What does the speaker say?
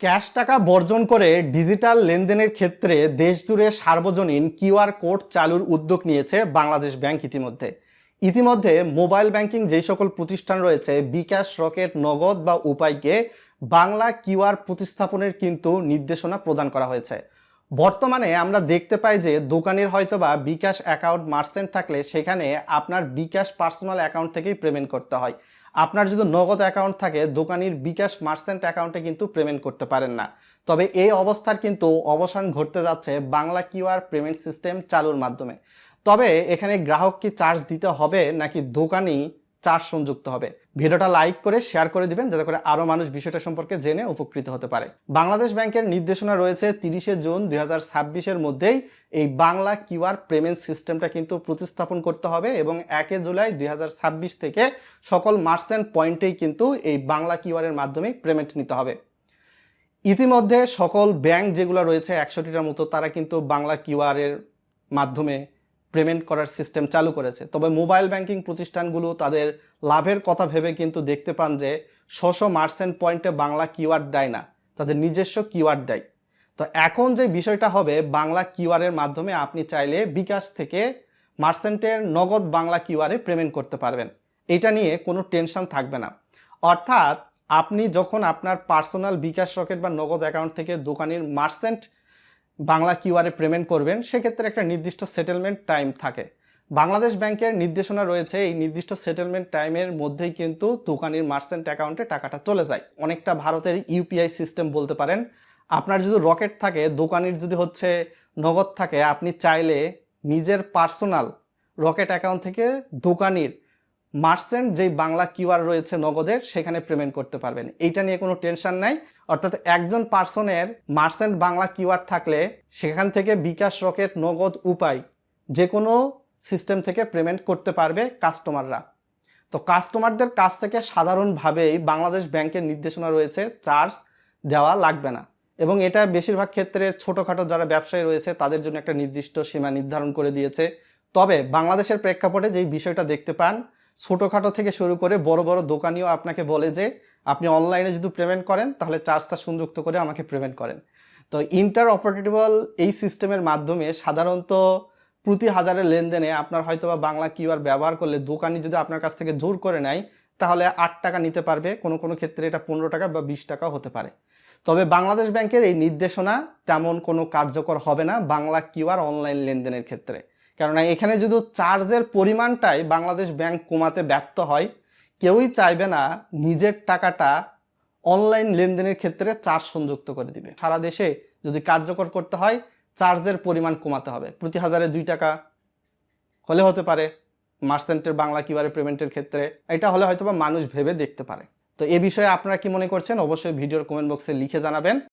Cash টাকা বর্জন করে ডিজিটাল লেনদেনের ক্ষেত্রে দেশজুড়ে সার্বজনীন কিউআর কোড চালুর উদ্যোগ নিয়েছে বাংলাদেশ ব্যাংক ইতিমধ্যে মোবাইল ব্যাংকিং যেই সকল প্রতিষ্ঠান রয়েছে বিকাশ, রকেট, নগদ বা উপায়কে বাংলা কিউআর প্রতিস্থাপনের কিন্তু নির্দেশনা প্রদান করা হয়েছে। বর্তমানে আমরা দেখতে পাই যে দোকানের হয়তোবা বিকাশ অ্যাকাউন্ট মার্চেন্ট থাকলে সেখানে আপনার বিকাশ পার্সোনাল অ্যাকাউন্ট থেকেই পেমেন্ট করতে হয়। আপনার যদি নগদ অ্যাকাউন্ট থাকে দোকানির বিকাশ মার্চেন্ট অ্যাকাউন্টে কিন্তু পেমেন্ট করতে পারেন না। তবে এই অবস্থার কিন্তু অবসান ঘটতে যাচ্ছে বাংলা কিউআর পেমেন্ট সিস্টেম চালুর মাধ্যমে। তবে এখানে গ্রাহক কি চার্জ দিতে হবে নাকি দোকানি চার্জ সংযুক্ত হবে? ভিডিওটা লাইক করে শেয়ার করে দিবেন যাতে করে আরো মানুষ বিষয়টা সম্পর্কে জেনে উপকৃত হতে পারে। বাংলাদেশ ব্যাংকের নির্দেশনা রয়েছে 30শে জুন 2026-এর মধ্যেই এই বাংলা কিউআর পেমেন্ট সিস্টেমটা কিন্তু প্রতিস্থাপন করতে হবে এবং 1 জুলাই 2026 থেকে সকল মার্চেন্ট পয়েন্টেই কিন্তু এই বাংলা কিউআর এর মাধ্যমে পেমেন্ট নিতে হবে। ইতিমধ্যে সকল ব্যাংক যেগুলো রয়েছে 100টির মতো তারা কিন্তু বাংলা কিউআর এর মাধ্যমে পেমেন্ট করার সিস্টেম চালু করেছে। তবে মোবাইল ব্যাংকিং প্রতিষ্ঠানগুলো তাদের লাভের কথা ভেবে কিন্তু দেখতে পান যে মার্চেন্ট পয়েন্টে বাংলা কিউআর দেয় না, তাদের নিজস্ব কিউআর দেয়। তো এখন যে বিষয়টা হবে বাংলা কিউআর এর মাধ্যমে আপনি চাইলে বিকাশ থেকে মার্চেন্টের নগদ বাংলা কিউআরে পেমেন্ট করতে পারবেন। এটা নিয়ে কোনো টেনশন থাকবে না। অর্থাৎ আপনি যখন আপনার পার্সোনাল বিকাশ, রকেট বা নগদ অ্যাকাউন্ট থেকে দোকানের মার্চেন্ট বাংলা কিউআরে পেমেন্ট করবেন সেক্ষেত্রে একটা নির্দিষ্ট সেটেলমেন্ট টাইম থাকে। বাংলাদেশ ব্যাংকের নির্দেশনা রয়েছে এই নির্দিষ্ট সেটেলমেন্ট টাইমের মধ্যেই কিন্তু দোকানির মার্চেন্ট অ্যাকাউন্টে টাকাটা চলে যায়। অনেকটা ভারতের ইউপিআই সিস্টেম বলতে পারেন। আপনার যদি রকেট থাকে, দোকানির যদি নগদ থাকে, আপনি চাইলে নিজের পার্সোনাল রকেট অ্যাকাউন্ট থেকে দোকানির মার্চেন্ট যেই বাংলা কিউআর রয়েছে নগদের সেখানে পেমেন্ট করতে পারবেন। এইটা নিয়ে কোনো টেনশন নাই। অর্থাৎ একজন পার্সনের মার্চেন্ট বাংলা কিউআর থাকলে সেখান থেকে বিকাশ, রকেট, নগদ, উপায় যে কোনো সিস্টেম থেকে পেমেন্ট করতে পারবে কাস্টমাররা। তো কাস্টমারদের কাছ থেকে সাধারণভাবেই বাংলাদেশ ব্যাংকের নির্দেশনা রয়েছে চার্জ দেওয়া লাগবে না এবং এটা বেশিরভাগ ক্ষেত্রে ছোটোখাটো যারা ব্যবসায়ী রয়েছে তাদের জন্য একটা নির্দিষ্ট সীমা নির্ধারণ করে দিয়েছে। তবে বাংলাদেশের প্রেক্ষাপটে যেই বিষয়টা দেখতে পান, ছোটোখাটো থেকে শুরু করে বড় বড় দোকানিও আপনাকে বলে যে আপনি অনলাইনে যদি পেমেন্ট করেন তাহলে চার্জটা সংযুক্ত করে আমাকে পেমেন্ট করেন। তো ইন্টার অপারেটেবল এই সিস্টেমের মাধ্যমে সাধারণত প্রতি হাজারের লেনদেনে আপনার হয়তোবা বাংলা কিউআর ব্যবহার করলে দোকানি যদি আপনার কাছ থেকে জোর করে নেয় তাহলে 8 টাকা নিতে পারবে, কোনো কোনো ক্ষেত্রে এটা 15 টাকা বা 20 টাকাও হতে পারে। তবে বাংলাদেশ ব্যাংকের এই নির্দেশনা তেমন কোনো কার্যকর হবে না বাংলা কিউআর অনলাইন লেনদেনের ক্ষেত্রে। কেননা এখানে যদি চার্জের পরিমাণটাই বাংলাদেশ ব্যাংক কমাতে ব্যর্থ হয়, কেউই চাইবে না নিজের টাকাটা অনলাইন লেনদেনের ক্ষেত্রে চার্জ সংযুক্ত করে দিবে। সারা দেশে যদি কার্যকর করতে হয় চার্জের পরিমাণ কমাতে হবে। প্রতি হাজারে 2 টাকা হলে হতে পারে মার্চেন্টের বাংলা কিউআর পেমেন্টের ক্ষেত্রে। এটা হলে হয়তোবা মানুষ ভেবে দেখতে পারে। তো এ বিষয়ে আপনারা কি মনে করছেন অবশ্যই ভিডিওর কমেন্ট বক্সে লিখে জানাবেন।